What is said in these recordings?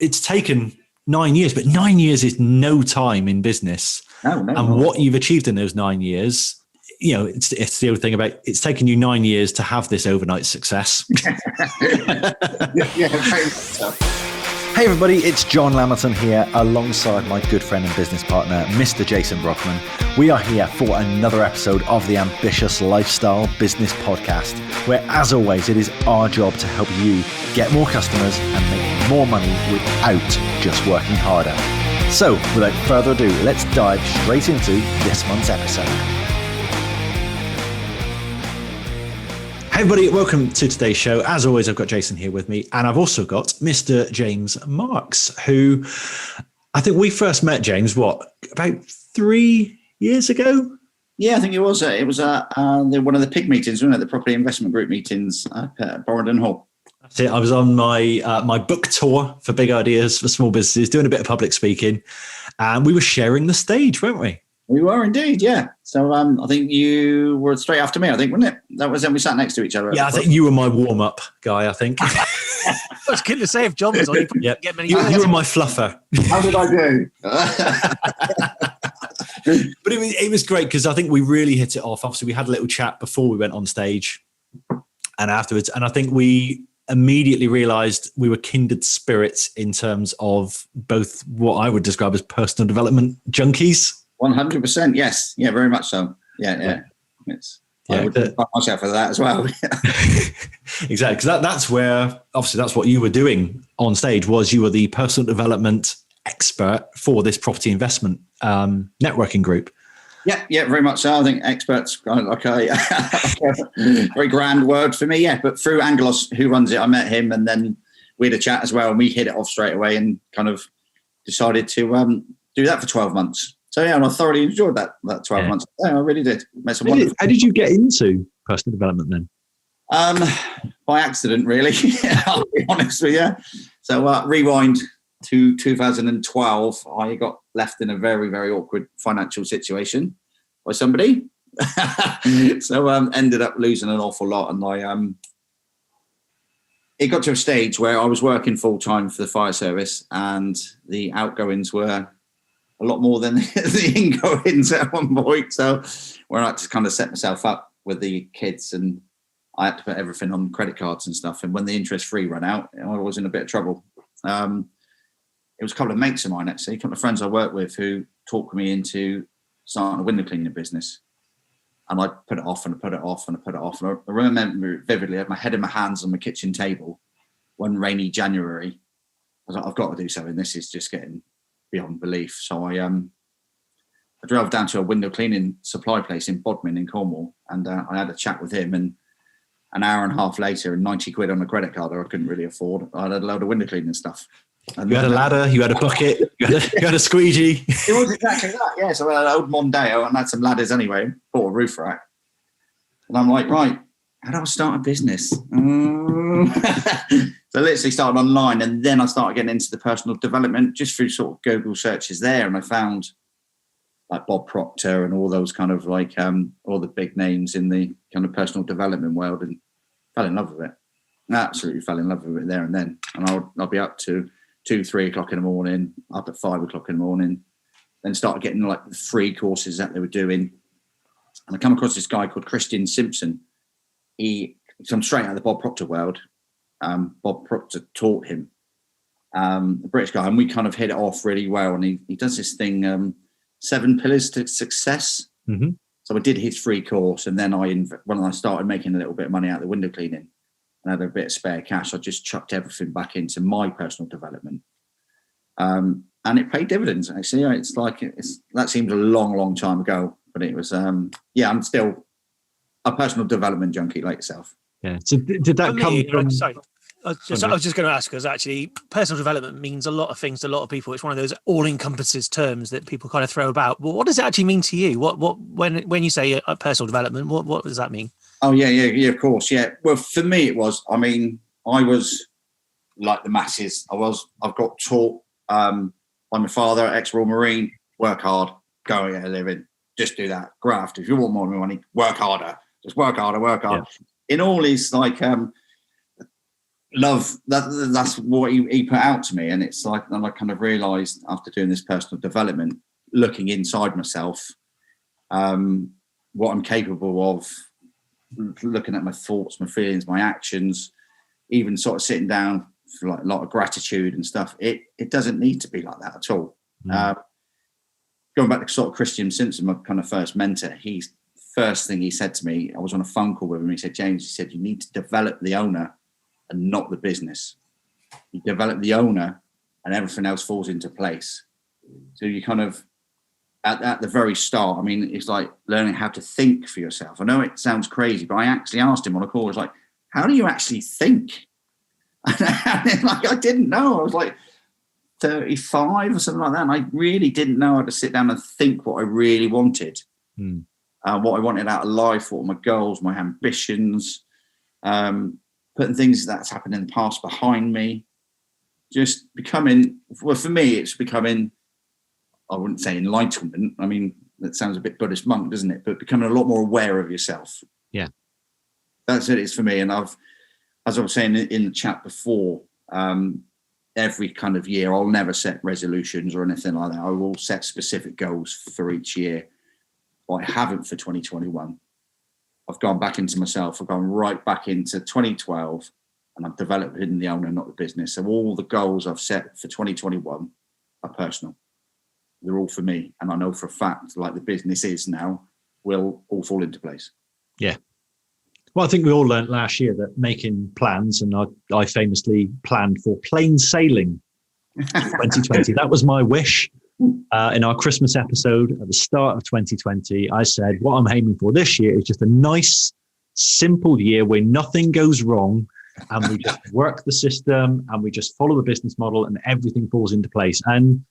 it's taken 9 years, but 9 years is no time in business. No, and what you've achieved in those 9 years, it's the other thing about it's taken you 9 years to have this overnight success. Yeah, very much so. Hey everybody, it's John Lamberton here alongside my good friend and business partner, Mr. Jason Brockman. We are here for another episode of the Ambitious Lifestyle Business Podcast, where as always, it is our job to help you get more customers and make more money without just working harder. So without further ado, let's dive straight into this month's episode. Hey everybody, welcome to today's show. As always, I've got Jason here with me, and I've also got Mr. James Marks, who I think we first met, James, about 3 years ago? Yeah, I think it was. It was one of the PIG meetings, wasn't it? The Property Investment Group meetings at Borrowdon Hall. That's it. I was on my book tour for Big Ideas for Small Businesses, doing a bit of public speaking, and we were sharing the stage, weren't we? We were indeed, yeah. So I think you were straight after me, I think, wasn't it? That was when we sat next to each other. Yeah, I think you were my warm-up guy, I think. I was going to say, if John was on, you yep. get many. You were my fluffer. How did I do? But it was great because I think we really hit it off. Obviously, we had a little chat before we went on stage and afterwards. And I think we immediately realized we were kindred spirits in terms of both what I would describe as personal development junkies. 100%, yes. Yeah, very much so. Yeah. I would find myself for that as well. Exactly, because that's where, obviously, that's what you were doing on stage, was you were the personal development expert for this property investment networking group. Yeah, very much so. I think experts, like a very grand word for me, yeah. But through Angelos, who runs it, I met him, and then we had a chat as well, and we hit it off straight away and kind of decided to do that for 12 months. So yeah, and I thoroughly enjoyed that 12 months. Yeah, I really did. How did you get into personal development then? By accident, really. I'll be honest with you. So rewind to 2012, I got left in a very, very awkward financial situation by somebody. So ended up losing an awful lot, and it got to a stage where I was working full time for the fire service, and the outgoings were a lot more than the ingoings at one point. So where I had to kind of set myself up with the kids, and I had to put everything on credit cards and stuff. And when the interest free ran out, I was in a bit of trouble. It was a couple of mates of mine, actually, a couple of friends I worked with, who talked me into starting a window cleaning business. And I put it off and I put it off and I put it off. And I remember it vividly. I had my head in my hands on my kitchen table one rainy January. I was like, I've got to do something. This is just getting beyond belief. So I drove down to a window cleaning supply place in Bodmin in Cornwall, and I had a chat with him, and an hour and a half later, and 90 quid on a credit card that I couldn't really afford, I had a load of window cleaning stuff. And you had a ladder, you had a bucket, you had a squeegee. It was exactly that, yeah. So I had an old Mondeo and had some ladders anyway, bought a roof rack. And I'm like, right, how do I start a business? So I literally started online, and then I started getting into the personal development just through sort of Google searches there. And I found like Bob Proctor and all those kind of like all the big names in the kind of personal development world, and fell in love with it. Absolutely fell in love with it there and then. And I'll be up to 2-3 o'clock in the morning, up at 5 o'clock in the morning, then started getting like the free courses that they were doing. And I come across this guy called Christian Simpson. He comes straight out of the Bob Proctor world. Bob Proctor taught him, the British guy, and we kind of hit it off really well. And he does this thing, 7 Pillars to Success. Mm-hmm. So I did his free course, and then when I started making a little bit of money out of the window cleaning and had a bit of spare cash, I just chucked everything back into my personal development. And it paid dividends, actually. It's like, that seems a long, long time ago, but it was, I'm still a personal development junkie like yourself. Yeah. So did that come from... Sorry. I was just going to ask, because actually personal development means a lot of things to a lot of people. It's one of those all-encompasses terms that people kind of throw about. Well, what does it actually mean to you? When you say personal development, what does that mean? Oh, yeah, of course, yeah. Well, for me, it was, I was like the masses. I've got taught by my father, ex-Royal Marine, work hard, go and get a living, just do that, graft. If you want more money, work harder, just work harder. Yeah. In all these, like, love that. That's what he put out to me, and it's like, and I kind of realised after doing this personal development, looking inside myself, what I'm capable of, looking at my thoughts, my feelings, my actions, even sort of sitting down for like a lot of gratitude and stuff. It doesn't need to be like that at all. Going back to sort of Christian Simpson, my kind of first mentor, first thing he said to me, I was on a phone call with him. He said, James, he said, you need to develop the owner and not the business. You develop the owner and everything else falls into place. So you kind of, at the very start, I mean, it's like learning how to think for yourself. I know it sounds crazy, but I actually asked him on a call, I was like, how do you actually think? And then, like, I didn't know. I was like 35 or something like that. And I really didn't know how to sit down and think what I really wanted. What I wanted out of life, what were my goals, my ambitions, putting things that's happened in the past behind me, just becoming, well, for me, it's becoming, I wouldn't say enlightenment. I mean, that sounds a bit Buddhist monk, doesn't it? But becoming a lot more aware of yourself. Yeah. That's what it is for me. And as I was saying in the chat before, every kind of year, I'll never set resolutions or anything like that. I will set specific goals for each year. But I haven't for 2021. I've gone back into myself. I've gone right back into 2012, and I'm developing the owner, not the business. So all the goals I've set for 2021 are personal. They're all for me. And I know for a fact, like the business is now, will all fall into place. Yeah. Well, I think we all learned last year that making plans, and I famously planned for plain sailing in 2020. That was my wish. In our Christmas episode at the start of 2020, I said, what I'm aiming for this year is just a nice, simple year where nothing goes wrong and we just work the system and we just follow the business model and everything falls into place. And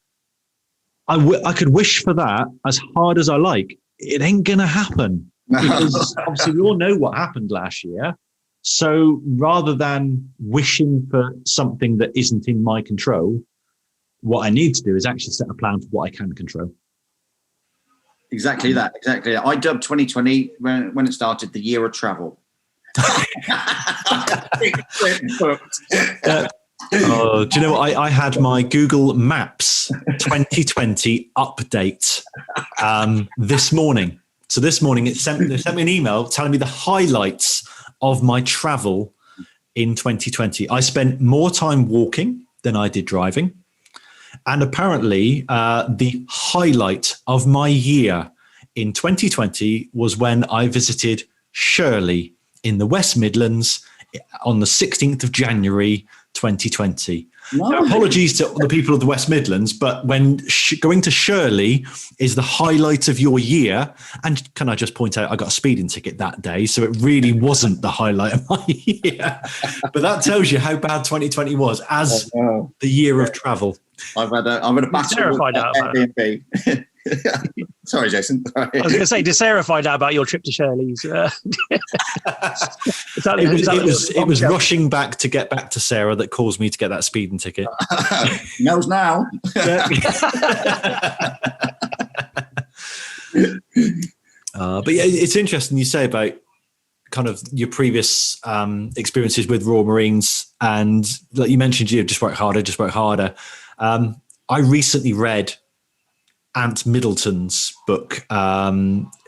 I could wish for that as hard as I like. It ain't going to happen because obviously we all know what happened last year. So rather than wishing for something that isn't in my control, what I need to do is actually set a plan for what I can control. Exactly that. Exactly. I dubbed 2020 when it started the year of travel. Do you know what? I had my Google Maps 2020 update this morning. So this morning they sent me an email telling me the highlights of my travel in 2020. I spent more time walking than I did driving. And apparently the highlight of my year in 2020 was when I visited Shirley in the West Midlands on the 16th of January, 2020. Now, apologies to the people of the West Midlands, but when going to Shirley is the highlight of your year, and can I just point out, I got a speeding ticket that day, so it really wasn't the highlight of my year. But that tells you how bad 2020 was as the year of travel. I've had a battle terrified with out Airbnb. Sorry, Jason. Sorry. I was going to say, did Sarah find out about your trip to Shirley's? It was rushing back to get back to Sarah that caused me to get that speeding ticket. Knows now. But yeah, it's interesting you say about kind of your previous experiences with Royal Marines, and like you mentioned, you just work harder. I recently read Ant Middleton's book.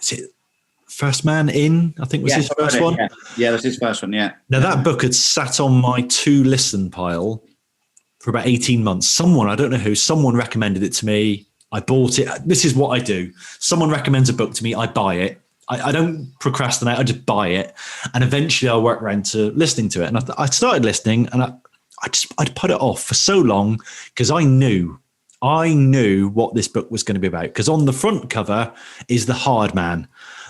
Is it First Man In? I think was his first one. Yeah, that's his first one. Yeah. Now that book had sat on my to listen pile for about 18 months. Someone, I don't know who, someone recommended it to me. I bought it. This is what I do. Someone recommends a book to me. I buy it. I don't procrastinate. I just buy it. And eventually I'll work around to listening to it. And I started listening, and I'd put it off for so long because I knew what this book was going to be about, because on the front cover is the hard man,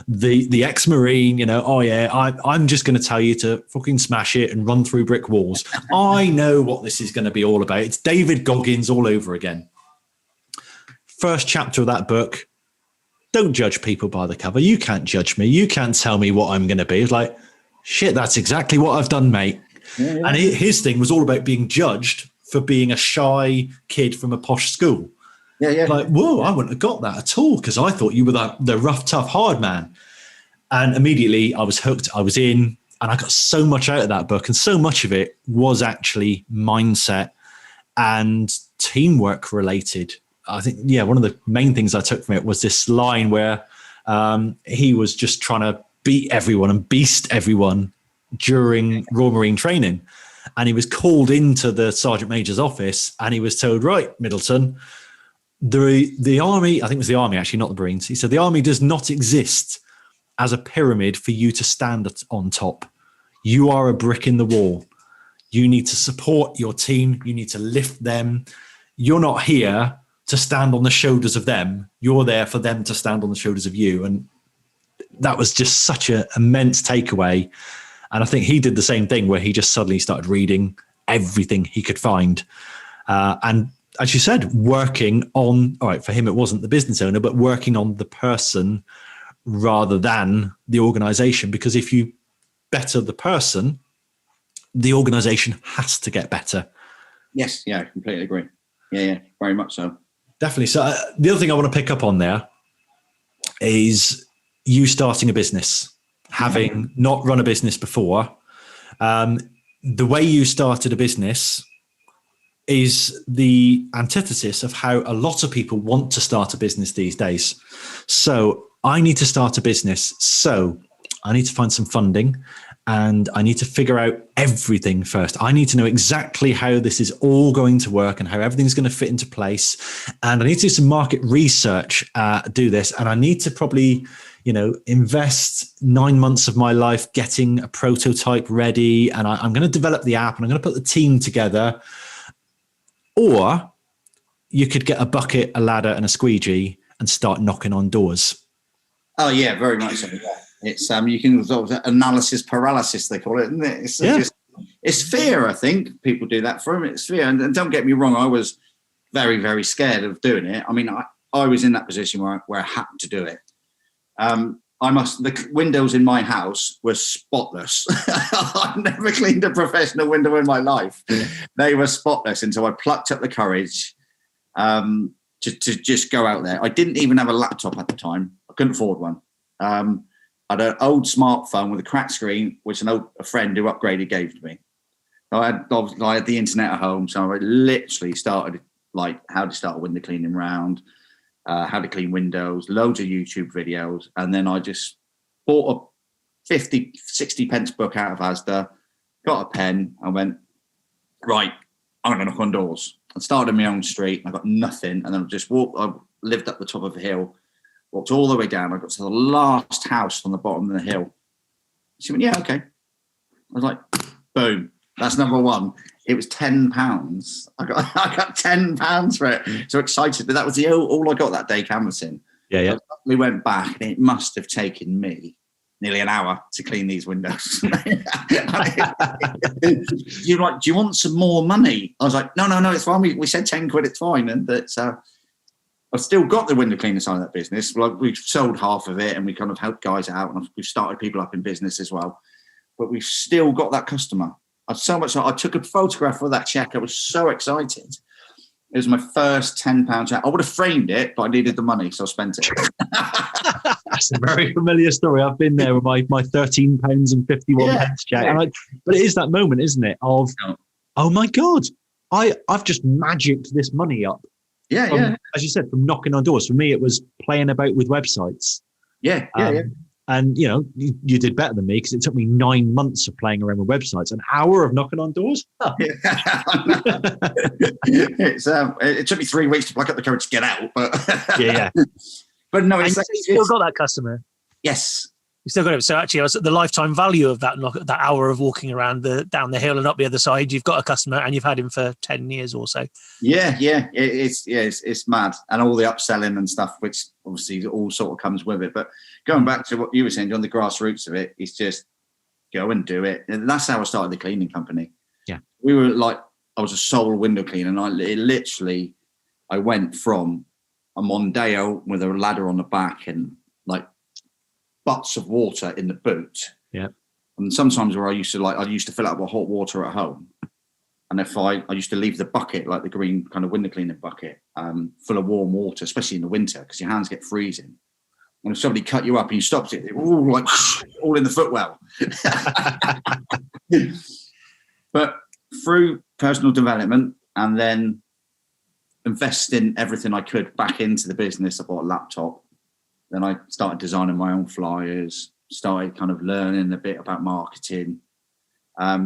the ex-Marine, I'm just going to tell you to fucking smash it and run through brick walls. I know what this is going to be all about. It's David Goggins all over again. First chapter of that book, don't judge people by the cover. You can't judge me. You can't tell me what I'm going to be. It's like, shit, that's exactly what I've done, mate. Yeah. And his thing was all about being judged for being a shy kid from a posh school. Yeah. Like, whoa, I wouldn't have got that at all because I thought you were the rough, tough, hard man. And immediately I was hooked. I was in. And I got so much out of that book, and so much of it was actually mindset and teamwork related. I think, one of the main things I took from it was this line where he was just trying to beat everyone and beast everyone during Royal Marine training. And he was called into the Sergeant Major's office and he was told, right, Middleton, the Army, I think it was the Army actually, not the Marines. He said, the Army does not exist as a pyramid for you to stand on top. You are a brick in the wall. You need to support your team. You need to lift them. You're not here to stand on the shoulders of them. You're there for them to stand on the shoulders of you. And that was just such an immense takeaway. And I think he did the same thing where he just suddenly started reading everything he could find. And as you said, working on, all right, for him, it wasn't the business owner, but working on the person rather than the organization. Because if you better the person, the organization has to get better. Yes, yeah, I completely agree. Yeah, very much so. Definitely. So the other thing I want to pick up on there is you starting a business, having not run a business before. The way you started a business is the antithesis of how a lot of people want to start a business these days. So I need to start a business. So I need to find some funding and I need to figure out everything first. I need to know exactly how this is all going to work and how everything's going to fit into place. And I need to do some market research, do this. And I need to probably, invest 9 months of my life getting a prototype ready. And I'm going to develop the app and I'm going to put the team together. Or you could get a bucket, a ladder and a squeegee and start knocking on doors. Oh yeah, very much so. Yeah. It's you can sort of analysis paralysis, they call it, isn't it? It's fear. I think people do that for them. It's fear. And don't get me wrong, I was very, very scared of doing it. I mean, I was in that position where I had to do it. The windows in my house were spotless. I've never cleaned a professional window in my life. They were spotless until I plucked up the courage to just go out there. I didn't even have a laptop at the time. I couldn't afford one. I had an old smartphone with a cracked screen, which a friend who upgraded gave to me. I had the internet at home, so I literally started how to start a window cleaning round, how to clean windows, loads of YouTube videos, and then I just bought a 50, 60 pence book out of Asda, got a pen, and went, right, I'm going to knock on doors. I started in my own street, I got nothing, and then I lived up the top of a hill, walked all the way down, I got to the last house on the bottom of the hill. She went, yeah, okay. I was like, boom, that's number one. It was £10. I got £10 for it. So excited, but that was all I got that day canvassing. Yeah. We went back, and it must have taken me nearly an hour to clean these windows. You're like, do you want some more money? I was like, no, it's fine. We said 10 quid, it's fine. And that's I've still got the window cleaner side of that business. We've sold half of it, and we kind of helped guys out, and we've started people up in business as well. But we've still got that customer. I took a photograph of that check. I was so excited. It was my first £10 check. I would have framed it, but I needed the money, so I spent it. That's a very familiar story. I've been there with my £13.51 check. But it is that moment, isn't it? Of, oh my God, I've just magicked this money up. Yeah. As you said, from knocking on doors. For me, it was playing about with websites. Yeah. And, you did better than me because it took me 9 months of playing around with websites. An hour of knocking on doors? Oh. It took me 3 weeks to pluck up the courage to get out. But yeah. But no, you still got that customer? Yes. You still got it. So actually, the lifetime value of that hour of walking around down the hill and up the other side, you've got a customer and you've had him for 10 years or so. Yeah. It's mad. And all the upselling and stuff, which obviously all sort of comes with it. But going back to what you were saying, on the grassroots of it, it's just go and do it. And that's how I started the cleaning company. Yeah. We were I was a sole window cleaner, and I went from a Mondeo with a ladder on the back and butts of water in the boot. Yeah. And sometimes where I used to fill up with hot water at home. And if I used to leave the bucket, like the green kind of window cleaning bucket, full of warm water, especially in the winter, because your hands get freezing. And if somebody cut you up and you stopped it, all like all in the footwell. But through personal development and then investing everything I could back into the business, I bought a laptop. Then I started designing my own flyers, started kind of learning a bit about marketing.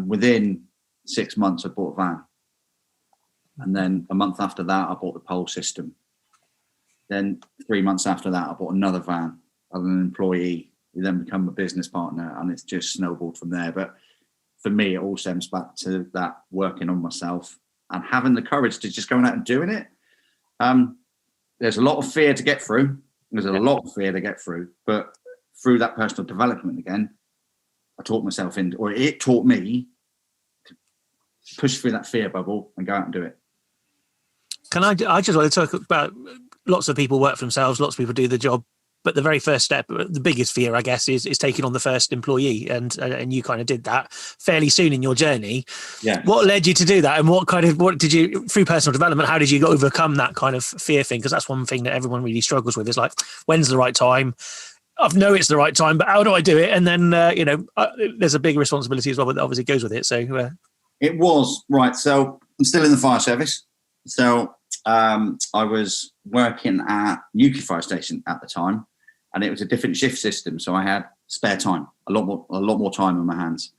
Within 6 months, I bought a van. And then a month after that, I bought the pole system. Then 3 months after that, I bought another van as an employee. We then become a business partner, and it's just snowballed from there. But for me, it all stems back to that working on myself and having the courage to just going out and doing it. There's a lot of fear to get through. But through that personal development again, I taught myself it taught me to push through that fear bubble and go out and do it. I just want to talk about, lots of people work for themselves, lots of people do the job, but the very first step, the biggest fear, I guess, is taking on the first employee, and you kind of did that fairly soon in your journey. Yeah. What led you to do that, and what did you, through personal development, how did you overcome that kind of fear thing? Because that's one thing that everyone really struggles with, is like, when's the right time? I know it's the right time, but how do I do it? And then there's a big responsibility as well, but obviously goes with it. So it was right. So I'm still in the fire service. So I was working at Newquay Fire Station at the time, and it was a different shift system. So I had spare time, a lot more time on my hands.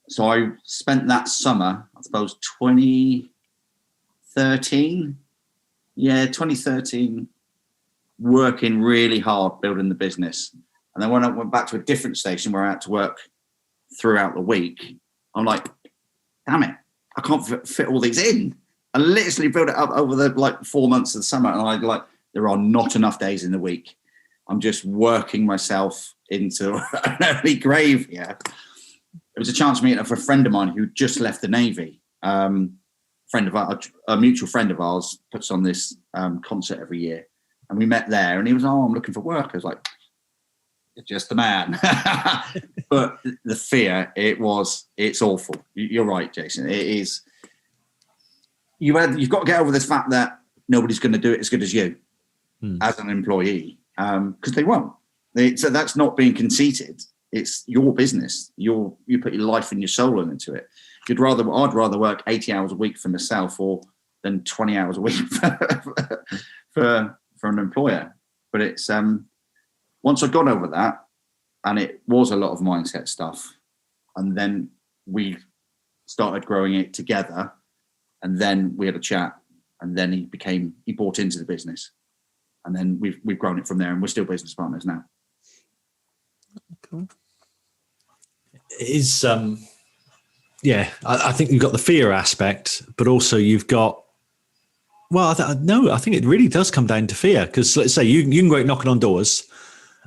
So I spent that summer, I suppose 2013, working really hard building the business. And then when I went back to a different station where I had to work throughout the week, I'm like, damn it, I can't fit all these in. I literally built it up over the 4 months of the summer, and there are not enough days in the week. I'm just working myself into an early grave here. It was a chance meeting for a friend of mine who just left the Navy. A mutual friend of ours puts on this concert every year, and we met there. And he was, I'm looking for work. I was like, you're just the man. But the fear, it's awful. You're right, Jason. It is. You've got to get over this fact that nobody's going to do it as good as you as an employee, because they won't. So that's not being conceited. It's your business. You put your life and your soul into it. I'd rather work 80 hours a week for myself than 20 hours a week for an employer. But it's once I got over that, and it was a lot of mindset stuff, and then we started growing it together, and then we had a chat, and then he bought into the business, and then we've grown it from there, and we're still business partners now. Cool. It is, I think you've got the fear aspect, but also you've got, I think it really does come down to fear, because let's say you can go out knocking on doors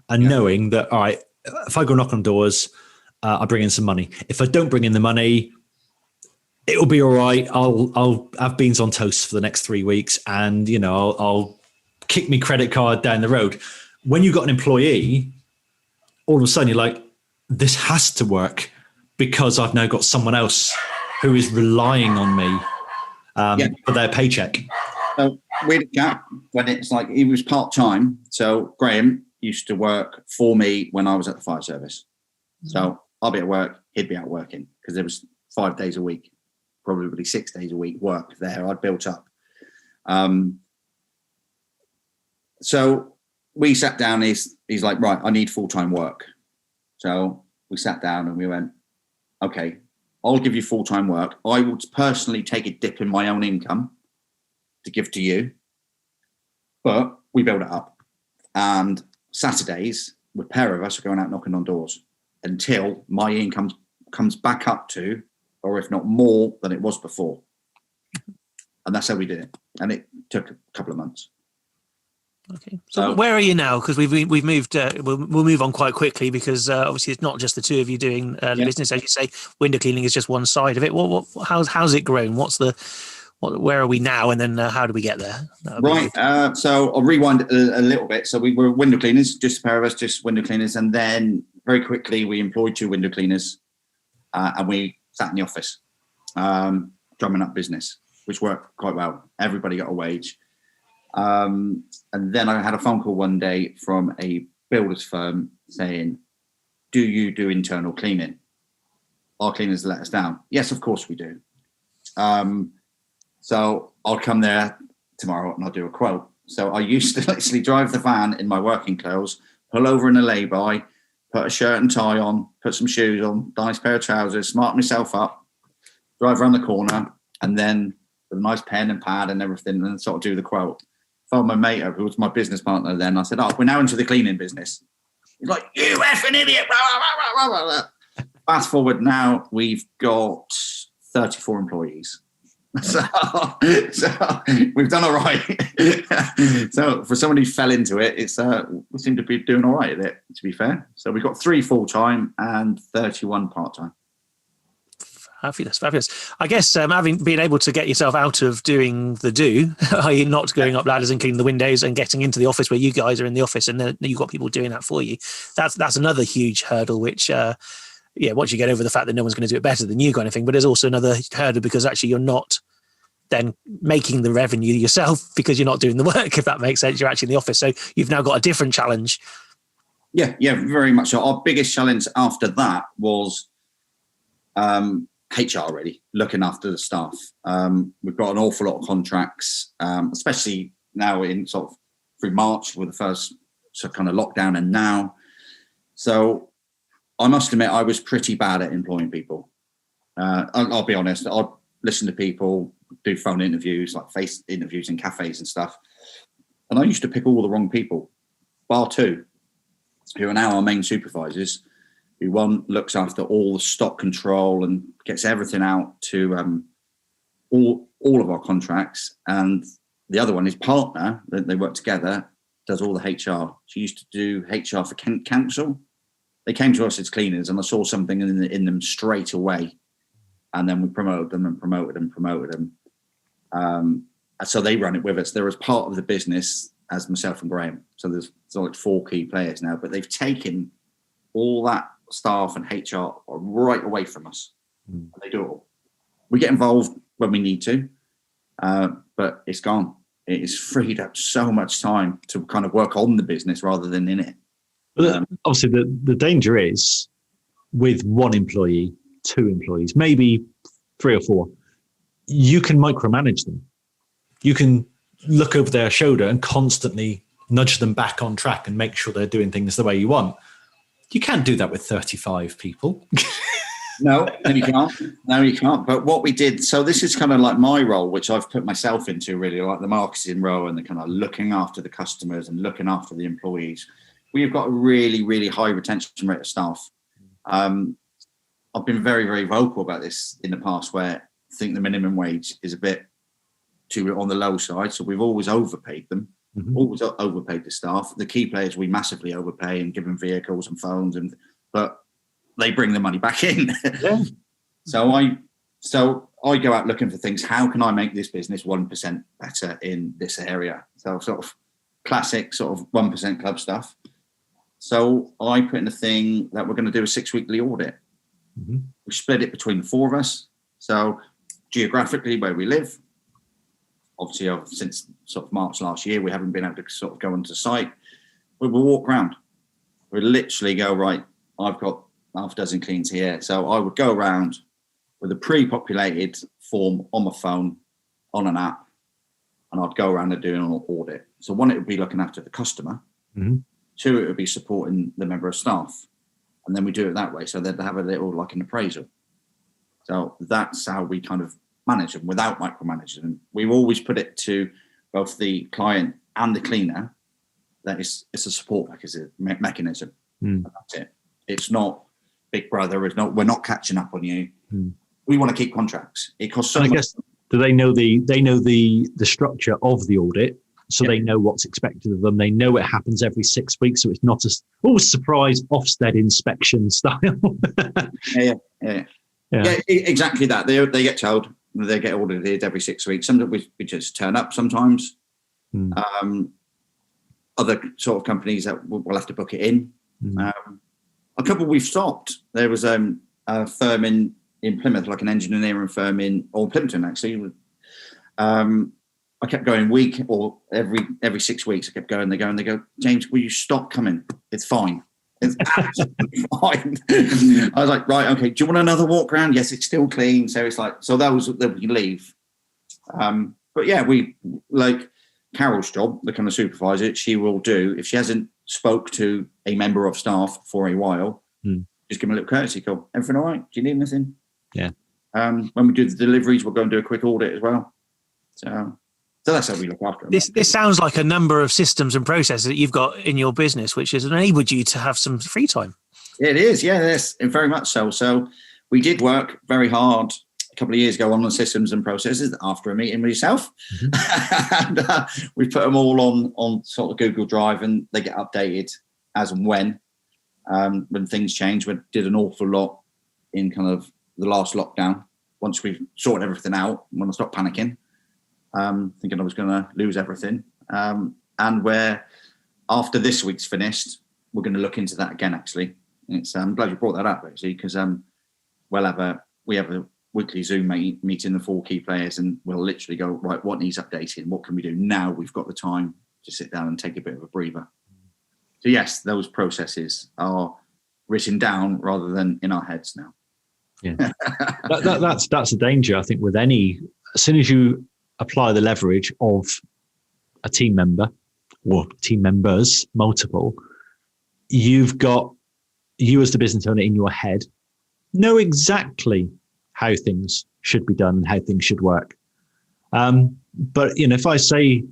and knowing that, all right, if I go knock on doors, I bring in some money. If I don't bring in the money, it'll be all right. I'll have beans on toast for the next 3 weeks, and I'll kick my credit card down the road. When you've got an employee, all of a sudden you're like, this has to work because I've now got someone else who is relying on me for their paycheck. So we had a chat when it's like, he was part-time. So Graham used to work for me when I was at the fire service. So I'll be at work, he'd be out working, because there was 5 days a week, probably 6 days a week work there I'd built up. So we sat down, he's like, right, I need full-time work. So we sat down and we went, okay, I'll give you full-time work. I will personally take a dip in my own income to give to you, but we build it up. And Saturdays, with a pair of us are going out knocking on doors until my income comes back up to, or if not more than it was before. And that's how we did it. And it took a couple of months. Okay. So where are you now? Because we've moved. We'll move on quite quickly, because obviously it's not just the two of you doing the business. As you say, window cleaning is just one side of it. How's it grown? Where are we now? And then how do we get there? Right. So I'll rewind a little bit. So we were window cleaners, just a pair of us, just window cleaners. And then very quickly we employed 2 window cleaners, and we sat in the office, drumming up business, which worked quite well. Everybody got a wage. And then I had a phone call one day from a builder's firm saying, do you do internal cleaning? Our cleaners let us down. Yes, of course we do. So I'll come there tomorrow and I'll do a quote. So I used to literally drive the van in my working clothes, pull over in a lay-by, put a shirt and tie on, put some shoes on, nice pair of trousers, smart myself up, drive around the corner, and then with a nice pen and pad and everything, and sort of do the quote. Phone my mate up, who was my business partner then. I said, we're now into the cleaning business. He's like, you effing idiot. Blah, blah, blah, blah, blah. Fast forward now, we've got 34 employees. So we've done all right. So for somebody who fell into it, we seem to be doing all right at it, to be fair. So we've got 3 full-time and 31 part-time. Fabulous. I guess having been able to get yourself out of doing the i.e. not going up ladders and cleaning the windows and getting into the office where you guys are in the office and then you've got people doing that for you. That's another huge hurdle, which once you get over the fact that no one's going to do it better than you kind of thing, but there's also another hurdle because actually you're not then making the revenue yourself because you're not doing the work, if that makes sense. You're actually in the office. So you've now got a different challenge. Yeah, very much so. Our biggest challenge after that was HR, really, looking after the staff. We've got an awful lot of contracts, especially now in sort of through March with the first kind of lockdown and now. So I must admit, I was pretty bad at employing people. I'll be honest. I'd listen to people, do phone interviews, like face interviews in cafes and stuff. And I used to pick all the wrong people, bar 2, who are now our main supervisors, who one looks after all the stock control and gets everything out to all of our contracts. And the other one is partner, they work together, does all the HR. She used to do HR for Kent Council. They came to us as cleaners and I saw something in them straight away. And then we promoted them. So they run it with us. They're as part of the business as myself and Graham. So there's like 4 key players now, but they've taken all that staff and HR right away from us. They do it all. We get involved when we need to, but it's gone. It has freed up so much time to kind of work on the business rather than in it. But obviously, the danger is with 1 employee, 2 employees, maybe 3 or 4, you can micromanage them. You can look over their shoulder and constantly nudge them back on track and make sure they're doing things the way you want. You can't do that with 35 people. No, you can't. But what we did, so this is kind of like my role, which I've put myself into really, like the marketing role and the kind of looking after the customers and looking after the employees. We've got a really, really high retention rate of staff. I've been very, very vocal about this in the past where I think the minimum wage is a bit too on the low side. So we've always overpaid them, always overpaid the staff. The key players we massively overpay and give them vehicles and phones, but they bring the money back in. Yeah. So I go out looking for things. How can I make this business 1% better in this area? So sort of classic sort of 1% club stuff. So I put in a thing that we're going to do a 6-weekly audit. We split it between the 4 of us. So geographically where we live, obviously since sort of March last year, we haven't been able to sort of go onto site. We'll walk around. We literally go, right, I've got half a dozen cleans here. So I would go around with a pre-populated form on my phone, on an app, and I'd go around and do an audit. So 1, it would be looking after the customer. 2, it would be supporting the member of staff. And then we do it that way. So they'd have a little like an appraisal. So that's how we kind of manage them without micromanaging them. We've always put it to both the client and the cleaner that it's a support mechanism. That's it. It's not Big Brother. We're not catching up on you. We want to keep contracts. It costs so much. I guess, do they know the structure of the audit? So they know what's expected of them. They know it happens every 6 weeks. So it's not a surprise Ofsted inspection style. Yeah, exactly that. They get told, they get audited every 6 weeks. Sometimes we just turn up sometimes. Other sort of companies that will have to book it in. A couple we've stopped. There was a firm in Plymouth, like an engineering firm in Plymouth actually. I kept going week or every 6 weeks. I kept going. They go, James, will you stop coming? It's fine. It's absolutely fine. I was like, right, okay. Do you want another walk around? Yes, it's still clean. So it's like, so that we leave. But yeah, we like Carol's job, the kind of supervisor. She will do if she hasn't spoke to a member of staff for a while. Just give them a little courtesy call. Everything all right? Do you need anything? Yeah. When we do the deliveries, we'll go and do a quick audit as well. So that's how we look after them. This sounds like a number of systems and processes that you've got in your business, which has enabled you to have some free time. It is, yes, very much so. So we did work very hard a couple of years ago on the systems and processes after a meeting with yourself. And we put them all on sort of Google Drive, and they get updated as and when things change. We did an awful lot in kind of the last lockdown. Once we've sorted everything out, when I stopped panicking, thinking I was going to lose everything. And where after this week's finished, we're going to look into that again, actually. It's I'm glad you brought that up, actually, because we have a weekly Zoom meeting, the 4 key players, and we'll literally go, right, what needs updating? What can we do now? We've got the time to sit down and take a bit of a breather. So yes, those processes are written down rather than in our heads now. Yeah, that's a danger, I think, with any. As soon as you apply the leverage of a team member or team members, multiple, you've got you as the business owner in your head know exactly how things should be done and how things should work. But if I say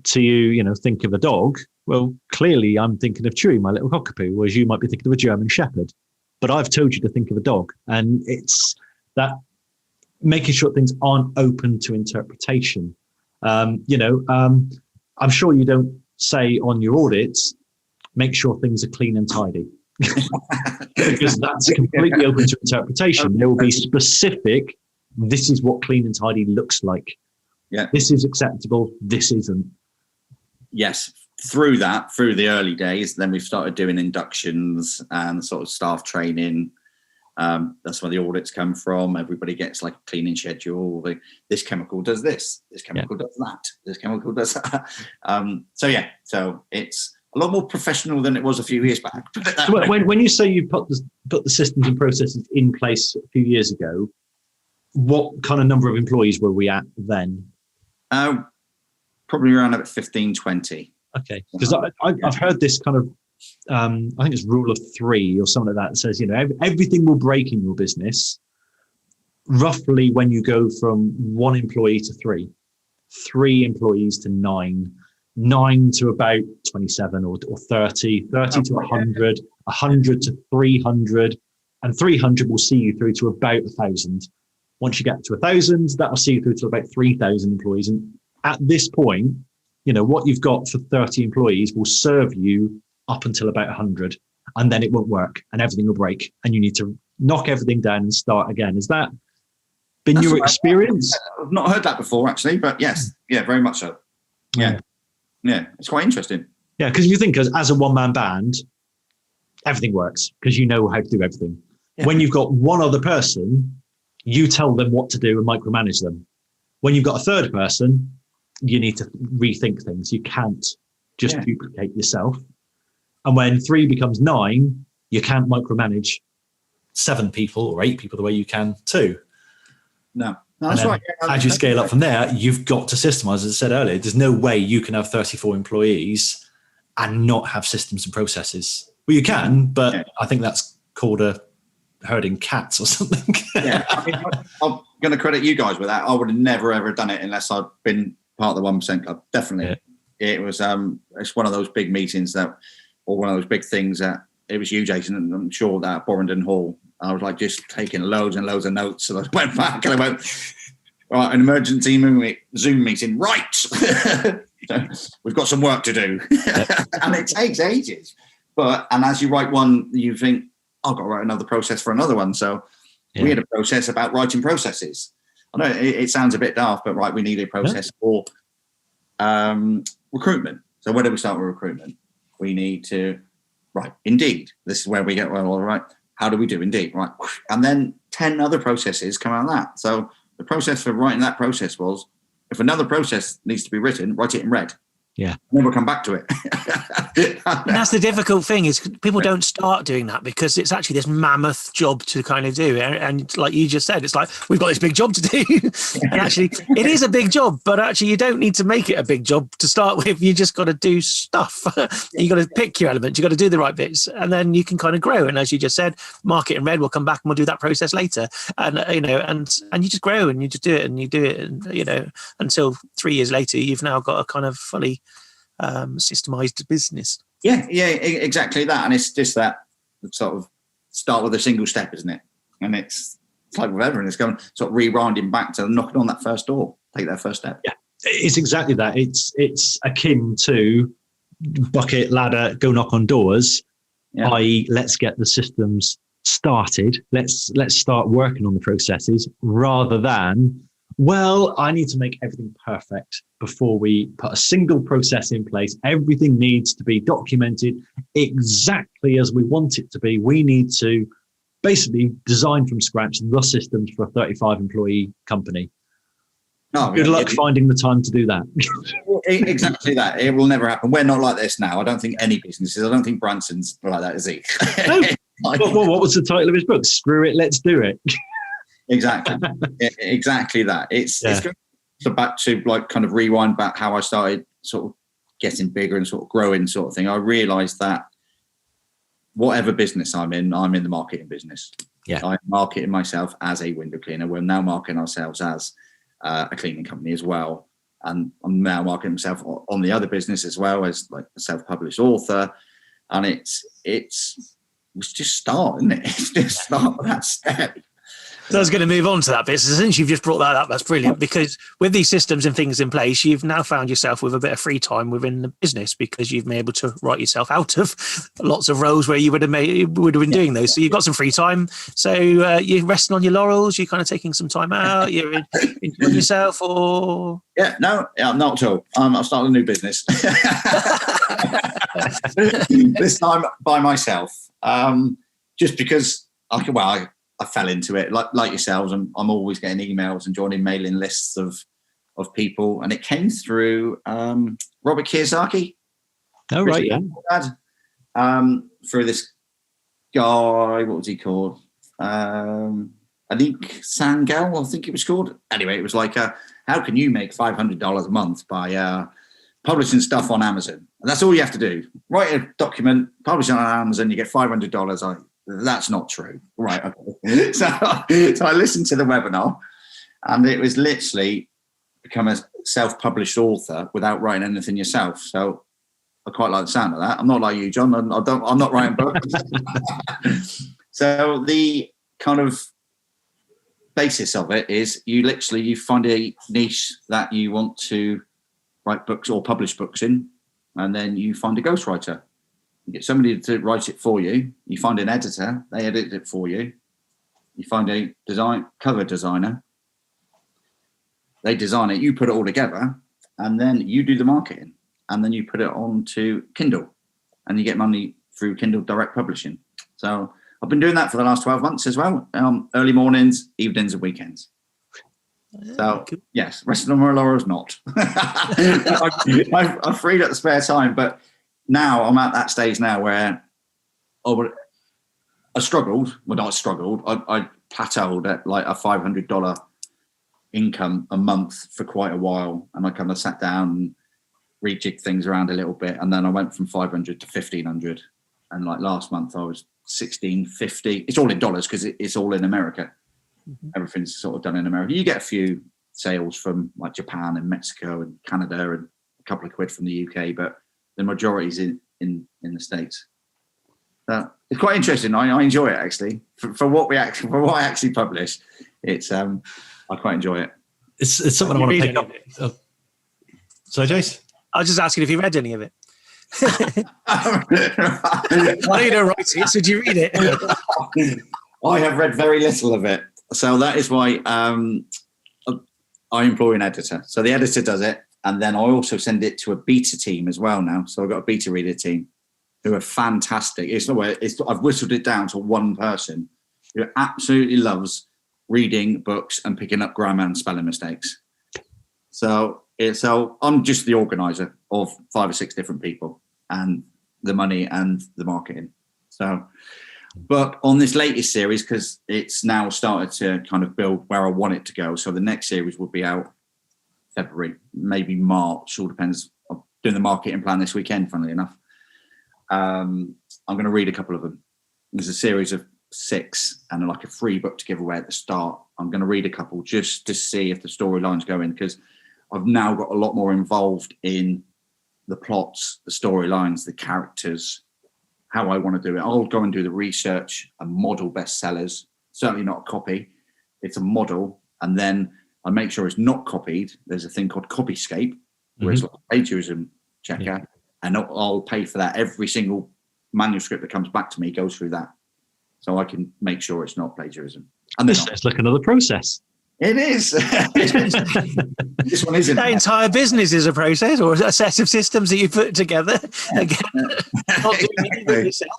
to you, think of a dog, well, clearly I'm thinking of Chewy, my little cockapoo, whereas you might be thinking of a German Shepherd. But I've told you to think of a dog, and it's that making sure things aren't open to interpretation. I'm sure you don't say on your audits, make sure things are clean and tidy, because that's completely open to interpretation. There will be specific, this is what clean and tidy looks like. Yeah. This is acceptable, this isn't. Yes. Through the early days, then we've started doing inductions and sort of staff training. That's where the audits come from. Everybody gets like a cleaning schedule. This chemical does this chemical does that, this chemical does that. So it's a lot more professional than it was a few years back. When you say you put the systems and processes in place a few years ago, what kind of number of employees were we at then? Probably around about 15, 20. Okay, because I've heard this kind of, I think it's rule of 3 or something like that. It says, everything will break in your business roughly when you go from 1 employee to 3 employees to 9 to about 27 or 30 to 100, 100 to 300, and 300 will see you through to about 1,000. Once you get to 1,000, that will see you through to about 3,000 employees. And at this point, what you've got for 30 employees will serve you up until about 100, and then it won't work and everything will break and you need to knock everything down and start again. Has that been your experience? I've not heard that before, actually, but yes, yeah, very much so. Yeah, it's quite interesting. Yeah, because you think as a one-man band, everything works because you know how to do everything. Yeah. When you've got one other person, you tell them what to do and micromanage them. When you've got a third person, you need to rethink things. You can't just duplicate yourself. And when 3 becomes 9, you can't micromanage 7 people or 8 people the way you can 2. No, that's right. As you scale up from there, you've got to systemize. As I said earlier, there's no way you can have 34 employees and not have systems and processes. Well, you can, but I think that's called a herding cats or something. I'm going to credit you guys with that. I would have never, ever done it unless I'd been part of the 1% club. Definitely. Yeah. It was, it's one of those big meetings or one of those big things that it was you, Jason, and I'm sure that Borrendon Hall, I was like just taking loads and loads of notes. And I went back and I went, right, an emergency Zoom meeting, right. So we've got some work to do. And it takes ages. And as you write one, you think, I've got to write another process for another one. So we had a process about writing processes. I know it sounds a bit daft, but right, we need a process for recruitment. So where do we start with recruitment? We need to, Indeed. This is where we get, all right, how do we do Indeed? Right. And then 10 other processes come out of that. So the process for writing that process was If another process needs to be written, write it in red. Yeah. Never come back to it. And that's the difficult thing, is people don't start doing that because it's actually this mammoth job to kind of do. And like you just said, it's like, we've got this big job to do. And actually, it is a big job, but actually you don't need to make it a big job to start with. You just got to do stuff. You got to pick your elements. You got to do the right bits, and then you can kind of grow. And as you just said, mark it in red. We'll come back and we'll do that process later. And, and you just grow and you just do it and you do it. And, until 3 years later, you've now got a kind of fully systemised business. Yeah, exactly that. And it's just that sort of start with a single step, isn't it? And it's like with everything, it's going sort of rewinding back to knocking on that first door, take that first step. Yeah, it's exactly that. It's akin to bucket, ladder, go knock on doors, i.e. let's get the systems started. Let's start working on the processes, rather than, well, I need to make everything perfect before we put a single process in place. Everything needs to be documented exactly as we want it to be. We need to basically design from scratch the systems for a 35 employee company. Good luck finding the time to do that. Exactly that. It will never happen. We're not like this now. I don't think any businesses, I don't think Branson's like that, is he? No. Well, what was the title of his book? Screw it, let's do it. Exactly. Exactly that. It's going back to like kind of rewind back how I started sort of getting bigger and sort of growing sort of thing. I realized that whatever business I'm in the marketing business. Yeah. I'm marketing myself as a window cleaner. We're now marketing ourselves as a cleaning company as well. And I'm now marketing myself on the other business as well as like a self-published author. And it's just start, isn't it? It's just start with that step. So I was going to move on to that bit. So since you've just brought that up, that's brilliant, because with these systems and things in place, you've now found yourself with a bit of free time within the business, because you've been able to write yourself out of lots of roles where you would have been doing those. So you've got some free time. So you're resting on your laurels. You're kind of taking some time out. You're enjoying yourself, or not at all. I've started a new business this time by myself, just because I fell into it like yourselves. I'm always getting emails and joining mailing lists of people, and it came through Robert Kiyosaki. Oh, right, yeah. Through this guy, what was he called? Anik Sangel, I think it was called. Anyway, it was like, how can you make $500 a month by publishing stuff on Amazon? And that's all you have to do. Write a document, publish it on Amazon, you get $500. That's not true. Right. Okay. So I listened to the webinar, and it was literally become a self-published author without writing anything yourself. So I quite like the sound of that. I'm not like you, John. I'm not writing books. So the kind of basis of it is you find a niche that you want to write books or publish books in, and then you find a ghostwriter. You get somebody to write it for you. You find an editor, they edit it for you. You find a cover designer, they design it, you put it all together, and then you do the marketing, and then you put it onto Kindle, and you get money through Kindle Direct Publishing. So I've been doing that for the last 12 months as well. Early mornings, evenings, and weekends. So yes, resting on my laurels, not. I've freed up the spare time, but now I'm at that stage now where I struggled. Well, not struggled. I plateaued at like a $500 income a month for quite a while, and I kind of sat down and rejigged things around a little bit, and then I went from 500 to 1,500, and like last month I was 1,650. It's all in dollars because it's all in America. Mm-hmm. Everything's sort of done in America. You get a few sales from like Japan and Mexico and Canada, and a couple of quid from the UK, but the majority's in the States. It's quite interesting. I enjoy it actually. For what I actually publish, it's I quite enjoy it. It's something I want to pick up. Oh. Sorry, Jace? I was just asking if you read any of it. I know you don't write it, so do you read it? I have read very little of it, so that is why I employ an editor. So the editor does it, and then I also send it to a beta team as well now. So I've got a beta reader team who are fantastic. I've whistled it down to one person who absolutely loves reading books and picking up grammar and spelling mistakes. So I'm just the organizer of 5 or 6 different people and the money and the marketing. So, but on this latest series, because it's now started to kind of build where I want it to go. So the next series will be out February, maybe March, all depends. I'm doing the marketing plan this weekend, funnily enough. I'm going to read a couple of them. There's a series of 6 and like a free book to give away at the start. I'm going to read a couple just to see if the storyline's going, because I've now got a lot more involved in the plots, the storylines, the characters, how I want to do it. I'll go and do the research and model bestsellers. Certainly not a copy. It's a model. And then I make sure it's not copied. There's a thing called Copyscape, where it's like a plagiarism checker. And I'll pay for that. Every single manuscript that comes back to me goes through that. So I can make sure it's not plagiarism. And it's like another process. It is. This one isn't. That entire business is a process or a set of systems that you put together. Again, not doing anything yourself.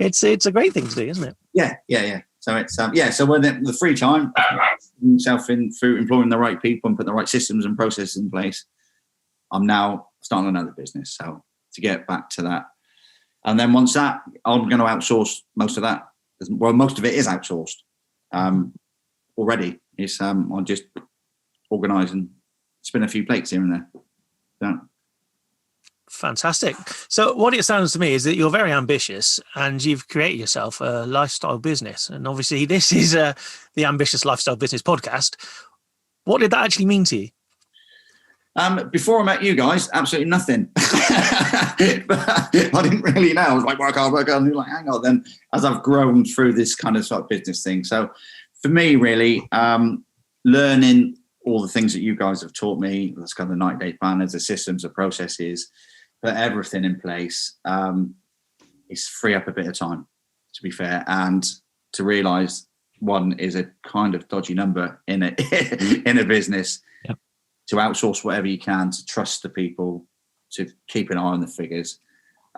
It's a great thing to do, isn't it? Yeah. So it's So when the free time, myself in through employing the right people and putting the right systems and processes in place, I'm now starting another business. So to get back to that, and then once that, I'm going to outsource most of that. Well, most of it is outsourced. Already, it's I'll just organise and spin a few plates here and there. So. Fantastic. So what it sounds to me is that you're very ambitious and you've created yourself a lifestyle business. And obviously this is the Ambitious Lifestyle Business podcast. What did that actually mean to you? Before I met you guys, absolutely nothing. I didn't really know. I was like, work hard. And you're like, hang on. Then as I've grown through this kind of sort of business thing. So for me, really, learning all the things that you guys have taught me, that's kind of the 90-day planners, the systems, the processes, put everything in place, is free up a bit of time, to be fair, and to realise one is a kind of dodgy number in a business. Yep. To outsource whatever you can, to trust the people, to keep an eye on the figures.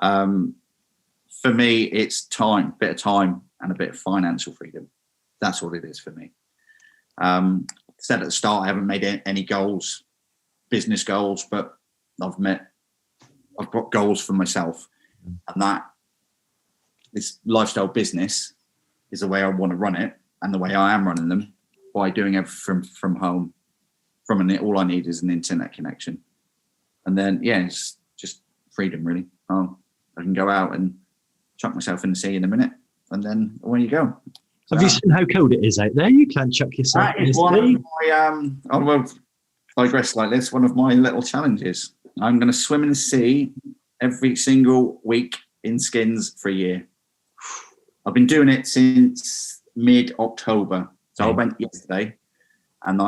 For me, it's time, a bit of time and a bit of financial freedom. That's what it is for me. Said at the start, I haven't made any goals, business goals, but I've got goals for myself, and that this lifestyle business is the way I want to run it, and the way I am running them by doing everything from home. All I need is an internet connection, and then it's just freedom, really. I can go out and chuck myself in the sea in a minute, and then away you go. Have you seen how cold it is out there? You can't chuck yourself in the sea. That is one of my, I digress like this, one of my little challenges. I'm going to swim in the sea every single week in skins for a year. I've been doing it since mid-October. So I went yesterday, and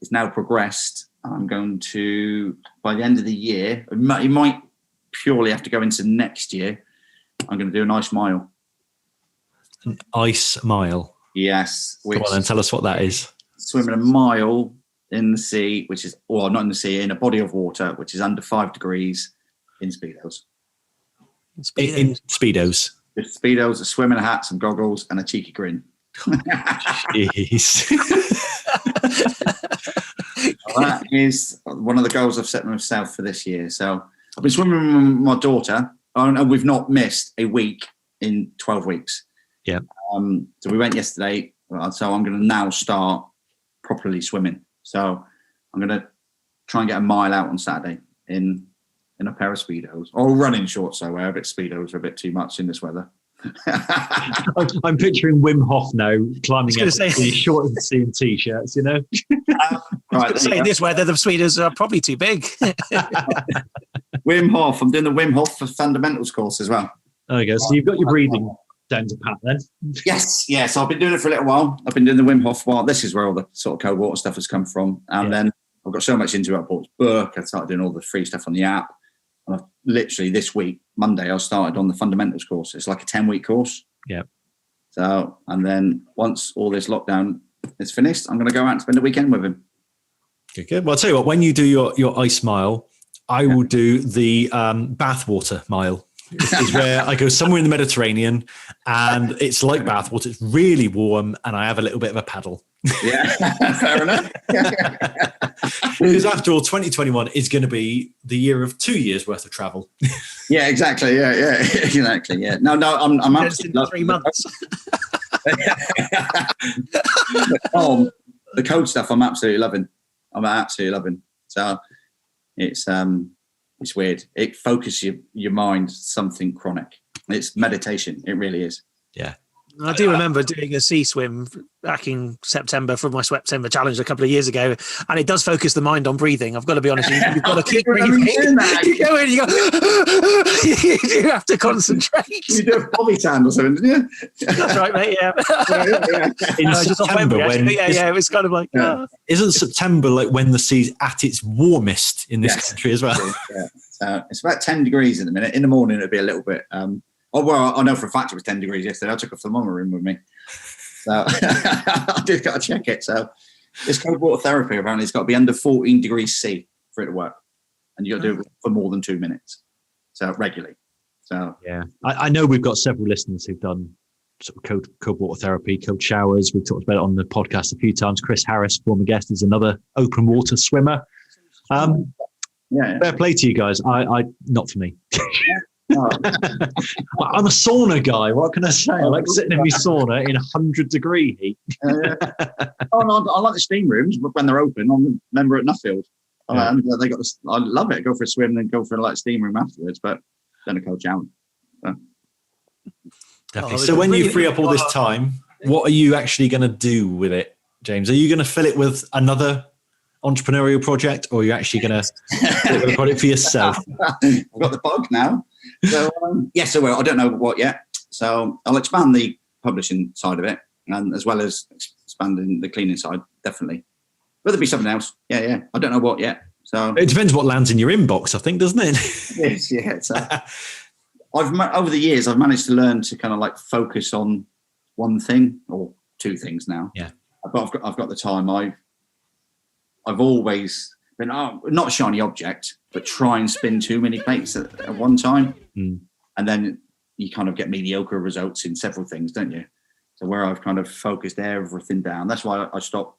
it's now progressed. I'm going to, by the end of the year, it might purely have to go into next year, I'm going to do an ice mile. An ice mile? Yes. Come on, and tell us what that is. Swimming a mile in the sea, which is, well, not in the sea, in a body of water, which is under 5 degrees in Speedos. In Speedos? With Speedos, a swimming hat, some goggles, and a cheeky grin. Jeez. That is one of the goals I've set myself for this year. So I've been swimming with my daughter, and we've not missed a week in 12 weeks. Yeah. So we went yesterday. So I'm going to now start properly swimming. So I'm going to try and get a mile out on Saturday in a pair of Speedos, or running shorts. So where a bit Speedos are a bit too much in this weather. I'm picturing Wim Hof now climbing out the short and seeing t-shirts, you know. Right, say in this weather, the Speedos are probably too big. Wim Hof. I'm doing the Wim Hof for fundamentals course as well. There you go. So you've got your breathing down to pat then. Yes. I've been doing it for a little while. I've been doing the Wim Hof. Well, this is where all the sort of cold water stuff has come from. And then I've got so much into it. I bought this book. I started doing all the free stuff on the app. And I've literally this week, Monday, I started on the fundamentals course. It's like a 10-week course. Yeah. So, and then once all this lockdown is finished, I'm going to go out and spend a weekend with him. Good. Well, I'll tell you what, when you do your ice mile, I will do the bathwater mile. Is where I go somewhere in the Mediterranean, and it's like bathwater. It's really warm, and I have a little bit of a paddle. Yeah, fair enough. Because after all, 2021 is going to be the year of 2 years worth of travel. Yeah, exactly. Yeah, exactly. Yeah. No, I'm absolutely 3 months. The code stuff I'm absolutely loving. So it's weird. It focuses your mind something chronic. It's meditation. It really is. Yeah. I do remember doing a sea swim back in September for my September challenge a couple of years ago, and it does focus the mind on breathing. I've got to be honest, you've got to keep breathing. You go in, you have to concentrate. You do a bobby tan or something, didn't you? That's right, mate. Yeah. In September, it was kind of like. Isn't September like when the sea's at its warmest in this country as well? Yeah. So it's about 10 degrees at the minute. In the morning, it'll be a little bit. I know for a fact it was 10 degrees yesterday. I took a thermometer in with me. So I just got to check it. So this cold water therapy, apparently, it's got to be under 14 degrees C for it to work. And you've got to do it for more than 2 minutes. So regularly. So yeah, I know we've got several listeners who've done sort of cold water therapy, cold showers. We've talked about it on the podcast a few times. Chris Harris, former guest, is another open water swimmer. Fair play to you guys. I not for me. Oh. I'm a sauna guy. What can I say? I like sitting in my sauna in 100-degree heat. No, I like the steam rooms, but when they're open, I'm a member at Nuffield. I love it. Go for a swim and then go for a steam room afterwards, but then a cold shower. Definitely. So when you free up all this time, what are you actually going to do with it, James? Are you going to fill it with another entrepreneurial project, or are you actually going to fill it with a project for yourself? I've got the bug now. So yes, I will. I don't know what yet. So I'll expand the publishing side of it, and as well as expanding the cleaning side, definitely. But there'll be something else. Yeah. I don't know what yet. So it depends what lands in your inbox, I think, doesn't it? Yes, yeah. So over the years, I've managed to learn to kind of like focus on one thing or two things now. Yeah. But I've got the time. I've always been not a shiny object, but try and spin too many plates at one time, and then you kind of get mediocre results in several things, don't you? So where I've kind of focused everything down. That's why I stopped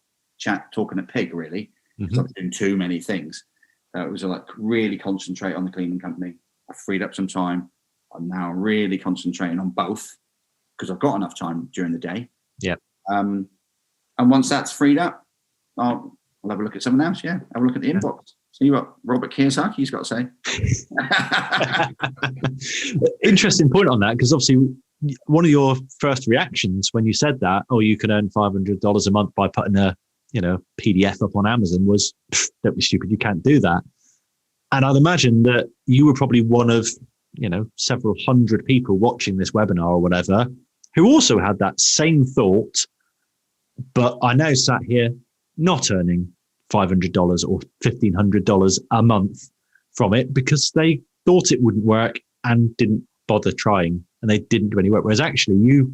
talking at Pig, really, because I was doing too many things. So it was like really concentrate on the cleaning company. I freed up some time. I'm now really concentrating on both because I've got enough time during the day. Yeah. And once that's freed up, I'll have a look at someone else. Yeah, have a look at the inbox. See what Robert Kiyosaki's got to say. Interesting point on that, because obviously one of your first reactions when you said that, you can earn $500 a month by putting a PDF up on Amazon was, don't be stupid, you can't do that. And I'd imagine that you were probably one of several hundred people watching this webinar or whatever who also had that same thought, but I now sat here not earning $500 or $1,500 a month from it because they thought it wouldn't work and didn't bother trying, and they didn't do any work. Whereas actually you,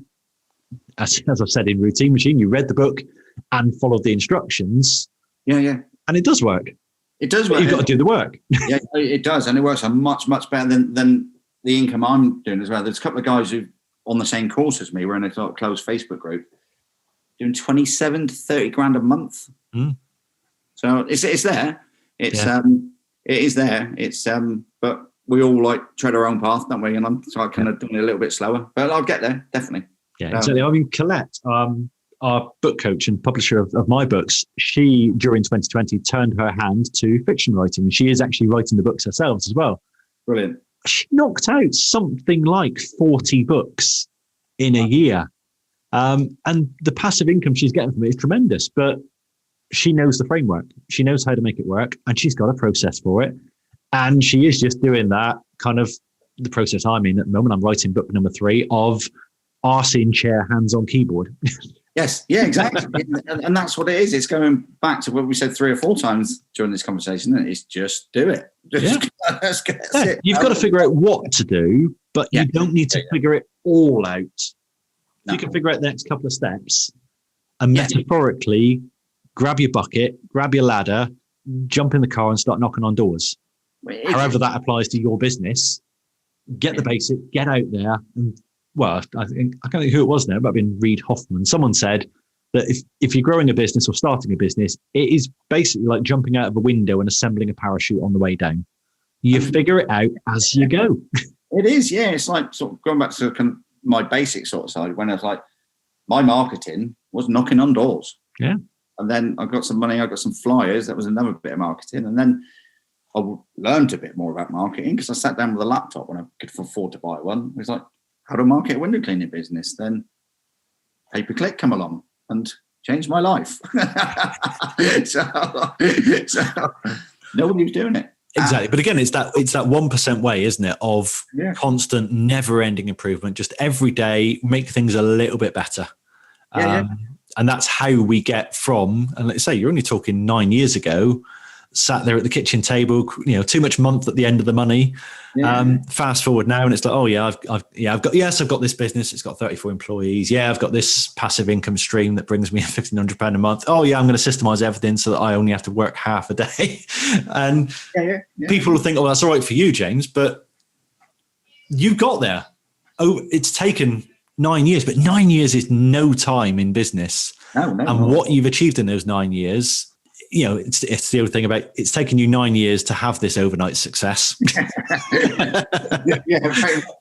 as I've said in Routine Machine, you read the book and followed the instructions. Yeah. And it does work. It does work. But you've got to do the work. Yeah, it does. And it works much, much better than the income I'm doing as well. There's a couple of guys who on the same course as me. We're in a sort of closed Facebook group doing 27 to 30 grand a month. So it's there. It is there. It's but we all like tread our own path, don't we? And I'm kind of doing it a little bit slower, but I'll get there definitely. Yeah, exactly. I mean, Colette, our book coach and publisher of my books, she during 2020 turned her hand to fiction writing. She is actually writing the books herself as well. Brilliant. She knocked out something like 40 books in a year, and the passive income she's getting from it is tremendous. But she knows the framework. She knows how to make it work, and she's got a process for it. And she is just doing that kind of the process I'm in at the moment. I'm writing book number 3 of arse in chair, hands on keyboard. Yes, yeah, exactly. And that's what it is. It's going back to what we said 3 or 4 times during this conversation. It's just do it. You've got to figure out what to do, but you don't need to figure it all out. No. You can figure out the next couple of steps and metaphorically grab your bucket, grab your ladder, jump in the car and start knocking on doors. However that applies to your business, get the basic, get out there. And, well, I can't think who it was now, but I've been Reid Hoffman. Someone said, that if you're growing a business or starting a business, it is basically like jumping out of a window and assembling a parachute on the way down. You figure it out as you go. It is, yeah. It's like sort of going back to kind of my basic sort of side, when I was like, my marketing was knocking on doors. Yeah. And then I got some money, I got some flyers. That was another bit of marketing. And then I learned a bit more about marketing because I sat down with a laptop when I could afford to buy one. It was like, how to market a window cleaning business? Then pay-per-click come along and changed my life. so nobody was doing it. Exactly. But again, it's that 1% way, isn't it? Of constant, never-ending improvement. Just every day, make things a little bit better. And that's how we get from, and let's say you're only talking 9 years ago, sat there at the kitchen table, too much month at the end of the money. Fast forward now, and it's like, oh yeah, I've got this business. It's got 34 employees. Yeah, I've got this passive income stream that brings me £1,500 a month. Oh yeah, I'm going to systemise everything so that I only have to work half a day. And people will think, oh, that's all right for you, James, but you got there. Oh, it's taken 9 years, but 9 years is no time in business. No. What you've achieved in those 9 years, it's the other thing about it's taken you 9 years to have this overnight success. Very much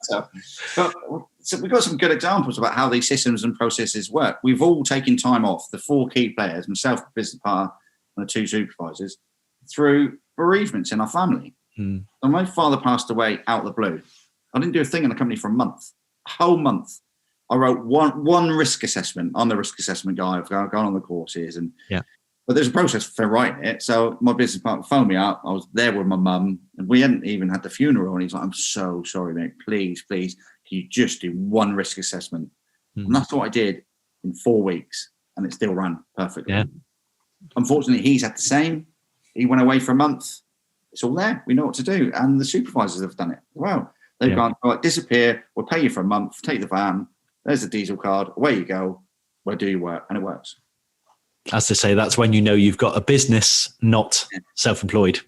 so. But so we've got some good examples about how these systems and processes work. We've all taken time off, the 4 key players, myself, the business partner, and the 2 supervisors, through bereavements in our family. And my father passed away out of the blue. I didn't do a thing in the company for a month, a whole month. I wrote one risk assessment. I'm the risk assessment guy. I've gone on the courses, but there's a process for writing it. So my business partner phoned me up. I was there with my mum, and we hadn't even had the funeral. And he's like, "I'm so sorry, mate. Please, can you just do one risk assessment?" And that's what I did in 4 weeks, and it still ran perfectly. Yeah. Unfortunately, he's had the same. He went away for a month. It's all there. We know what to do, and the supervisors have done it as well. They've gone, "All right, disappear. We'll pay you for a month. Take the van. There's the diesel card. Away you go. Where do you work?" And it works. As they say, that's when you know you've got a business, not self-employed.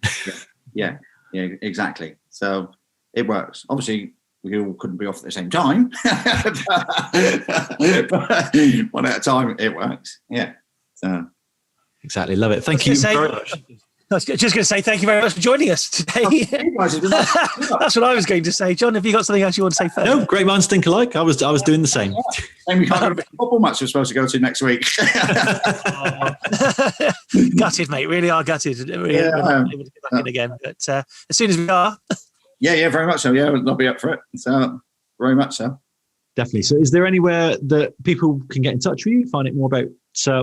Yeah, exactly. So it works. Obviously, we all couldn't be off at the same time. But one at a time, it works. Yeah. So. Exactly. Love it. Thank you very much. I was just going to say thank you very much for joining us today. That's what I was going to say. John, have you got something else you want to say first? No, great minds think alike. I was doing the same. And we can't go to a football match we're supposed to go to next week. Gutted, mate. Really are gutted. Really able to get back in again. But as soon as we are. Yeah, very much so. Yeah, I'll be up for it. So very much so. Definitely. So is there anywhere that people can get in touch with you, find out more about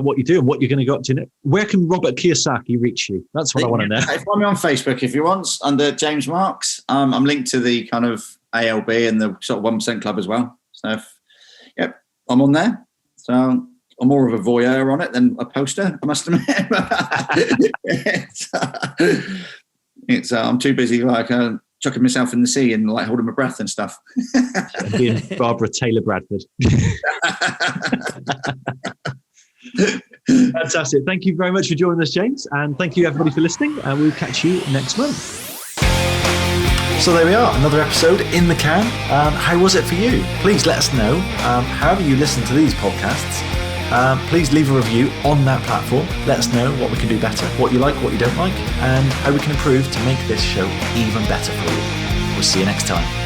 what you do and what you're going to go up to next? Where can Robert Kiyosaki reach you? That's what I want to know. Find me on Facebook if you want, under James Marks. I'm linked to the kind of ALB and the sort of 1% club as well. So, I'm on there. So I'm more of a voyeur on it than a poster, I must admit. I'm too busy chucking myself in the sea and holding my breath and stuff. Being Barbara Taylor Bradford. Fantastic. Thank you very much for joining us, James. And thank you everybody for listening. And we'll catch you next month. So there we are, another episode in the can. How was it for you? Please let us know. However you listen to these podcasts, please leave a review on that platform. Let us know what we can do better, what you like, what you don't like, and how we can improve to make this show even better for you. We'll see you next time.